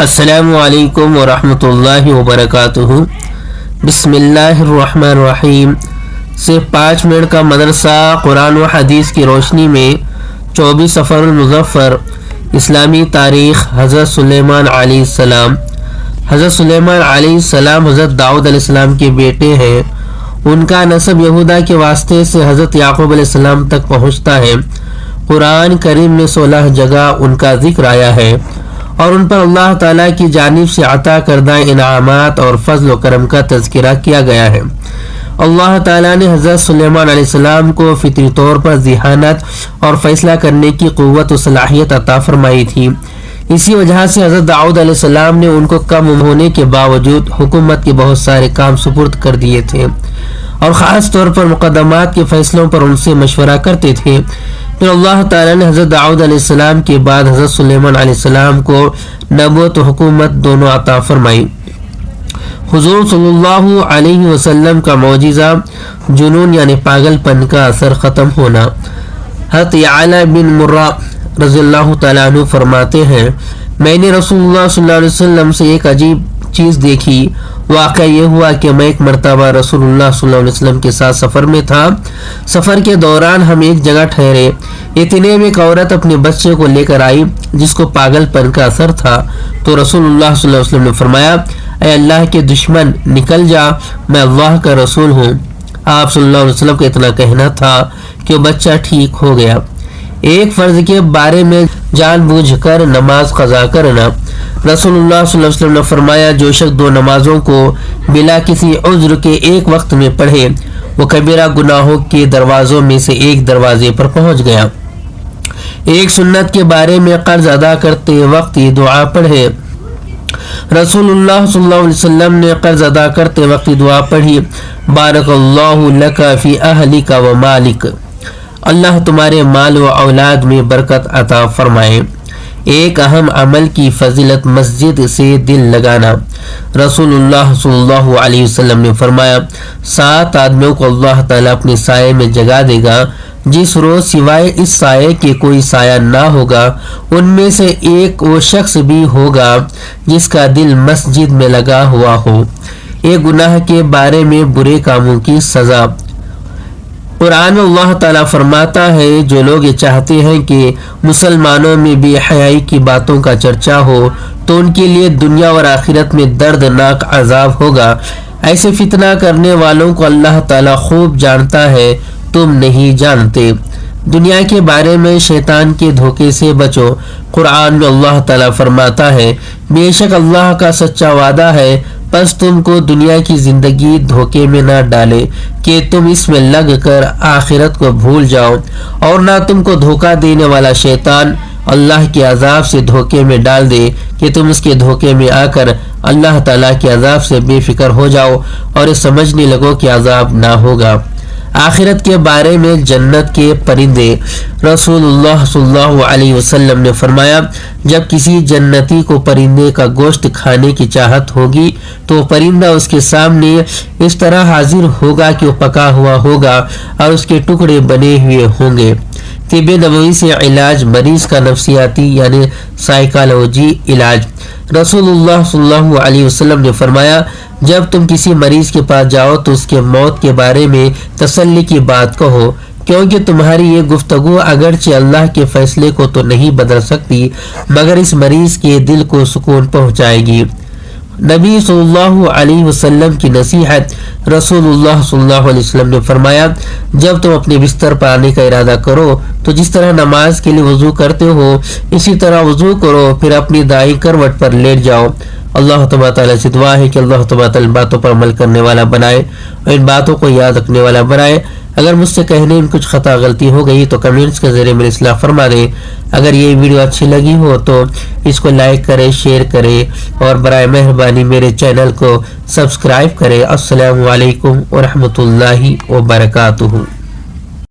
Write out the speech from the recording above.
السلام علیکم ورحمۃ اللہ وبرکاتہ۔ بسم اللہ الرحمن الرحیم۔ صرف 5 منٹ کا مدرسہ قرآن و حدیث کی روشنی میں 24 صفر المظفر اسلامی تاریخ۔ حضرت سلیمان علیہ السلام۔ حضرت سلیمان علیہ السلام حضرت داؤد علیہ السلام کے بیٹے ہیں۔ ان کا نسب یہودا کے واسطے سے حضرت یعقوب علیہ السلام تک پہنچتا ہے۔ قرآن کریم میں 16 جگہ ان کا ذکر آیا ہے اور ان پر اللہ تعالیٰ کی جانب سے عطا کردہ انعامات اور فضل و کرم کا تذکرہ کیا گیا ہے۔ اللہ تعالیٰ نے حضرت سلیمان علیہ السلام کو فطری طور پر ذہانت اور فیصلہ کرنے کی قوت و صلاحیت عطا فرمائی تھی۔ اسی وجہ سے حضرت داؤد علیہ السلام نے ان کو کم ہونے کے باوجود حکومت کے بہت سارے کام سپرد کر دیے تھے اور خاص طور پر مقدمات کے فیصلوں پر ان سے مشورہ کرتے تھے۔ پھر اللہ تعالیٰ نے حضرت داؤد علیہ السلام کے بعد حضرت سلیمان علیہ السلام کو نبوت و حکومت دونوں عطا فرمائی۔ حضور صلی اللہ علیہ وسلم کا معجزہ جنون یعنی پاگل پن کا اثر ختم ہونا۔ حضرت یعلا بن مرہ رضی اللہ تعالیٰ عنہ فرماتے ہیں، میں نے رسول اللہ صلی اللہ علیہ وسلم سے ایک عجیب چیز دیکھی۔ واقعہ یہ ہوا کہ میں ایک مرتبہ رسول اللہ صلی اللہ علیہ وسلم کے ساتھ سفر میں تھا۔ سفر کے دوران ہم ایک جگہ ٹھہرے۔ اتنے میں ایک عورت اپنے بچے کو لے کر آئی جس کو پاگل پن کا اثر تھا، تو رسول اللہ صلی اللہ علیہ وسلم نے فرمایا، اے اللہ کے دشمن نکل جا، میں اللہ کا رسول ہوں۔ آپ صلی اللہ علیہ وسلم کا اتنا کہنا تھا کہ وہ بچہ ٹھیک ہو گیا۔ ایک فرض کے بارے میں جان بوجھ کر نماز قضا کرنا۔ رسول اللہ صلی اللہ علیہ وسلم نے فرمایا، جو شخص 2 نمازوں کو بلا کسی عذر کے ایک وقت میں پڑھے وہ کبیرہ گناہوں کے دروازوں میں سے ایک دروازے پر پہنچ گیا۔ ایک سنت کے بارے میں قرض ادا کرتے وقت یہ دعا پڑھے۔ رسول اللہ صلی اللہ علیہ وسلم نے قرض ادا کرتے وقت دعا پڑھی، بارک اللہ لک فی اہلک و مالک، اللہ تمہارے مال و اولاد میں برکت عطا فرمائے۔ ایک اہم عمل کی فضیلت مسجد سے دل لگانا۔ رسول اللہ صلی اللہ علیہ وسلم نے فرمایا، 7 آدمیوں کو اللہ تعالیٰ اپنے سائے میں جگا دے گا، جس روز سوائے اس سائے کے کوئی سایہ نہ ہوگا۔ ان میں سے ایک وہ شخص بھی ہوگا جس کا دل مسجد میں لگا ہوا ہو۔ ایک گناہ کے بارے میں برے کاموں کی سزا۔ قرآن میں اللہ تعالیٰ فرماتا ہے، جو لوگ یہ چاہتے ہیں کہ مسلمانوں میں بے حیائی کی باتوں کا چرچا ہو تو ان کے لیے دنیا اور آخرت میں دردناک عذاب ہوگا۔ ایسے فتنہ کرنے والوں کو اللہ تعالیٰ خوب جانتا ہے، تم نہیں جانتے۔ دنیا کے بارے میں شیطان کے دھوکے سے بچو۔ قرآن میں اللہ تعالیٰ فرماتا ہے، بے شک اللہ کا سچا وعدہ ہے، پس تم کو دنیا کی زندگی دھوکے میں نہ ڈالے کہ تم اس میں لگ کر آخرت کو بھول جاؤ، اور نہ تم کو دھوکہ دینے والا شیطان اللہ کے عذاب سے دھوکے میں ڈال دے کہ تم اس کے دھوکے میں آ کر اللہ تعالیٰ کے عذاب سے بے فکر ہو جاؤ اور یہ سمجھنے لگو کہ عذاب نہ ہوگا۔ آخرت کے بارے میں جنت کے پرندے۔ رسول اللہ صلی اللہ علیہ وسلم نے فرمایا، جب کسی جنتی کو پرندے کا گوشت کھانے کی چاہت ہوگی تو وہ پرندہ اس کے سامنے اس طرح حاضر ہوگا کہ وہ پکا ہوا ہوگا اور اس کے ٹکڑے بنے ہوئے ہوں گے۔ طب نبوی سے علاج، مریض کا نفسیاتی یعنی سائیکالوجی علاج۔ رسول اللہ صلی اللہ علیہ وسلم نے فرمایا، جب تم کسی مریض کے پاس جاؤ تو اس کے موت کے بارے میں تسلی کی بات کہو، کیونکہ تمہاری یہ گفتگو اگرچہ اللہ کے فیصلے کو تو نہیں بدل سکتی مگر اس مریض کے دل کو سکون پہنچائے گی۔ نبی صلی اللہ علیہ وسلم کی نصیحت۔ رسول اللہ صلی اللہ علیہ وسلم نے فرمایا، جب تم اپنے بستر پر آنے کا ارادہ کرو تو جس طرح نماز کے لیے وضو کرتے ہو اسی طرح وضو کرو، پھر اپنی دائیں کروٹ پر لیٹ جاؤ۔ اللہ تبارک تعالیٰ سے دعا ہے کہ اللہ تبارک تعالیٰ ان باتوں پر عمل کرنے والا بنائے اور ان باتوں کو یاد رکھنے والا بنائے۔ اگر مجھ سے کہنے میں کچھ خطا غلطی ہو گئی تو کمنٹس کے ذریعے میری اصلاح فرما دیں۔ اگر یہ ویڈیو اچھی لگی ہو تو اس کو لائک کریں، شیئر کریں اور برائے مہربانی میرے چینل کو سبسکرائب کریں۔ السلام علیکم ورحمۃ اللہ وبرکاتہ۔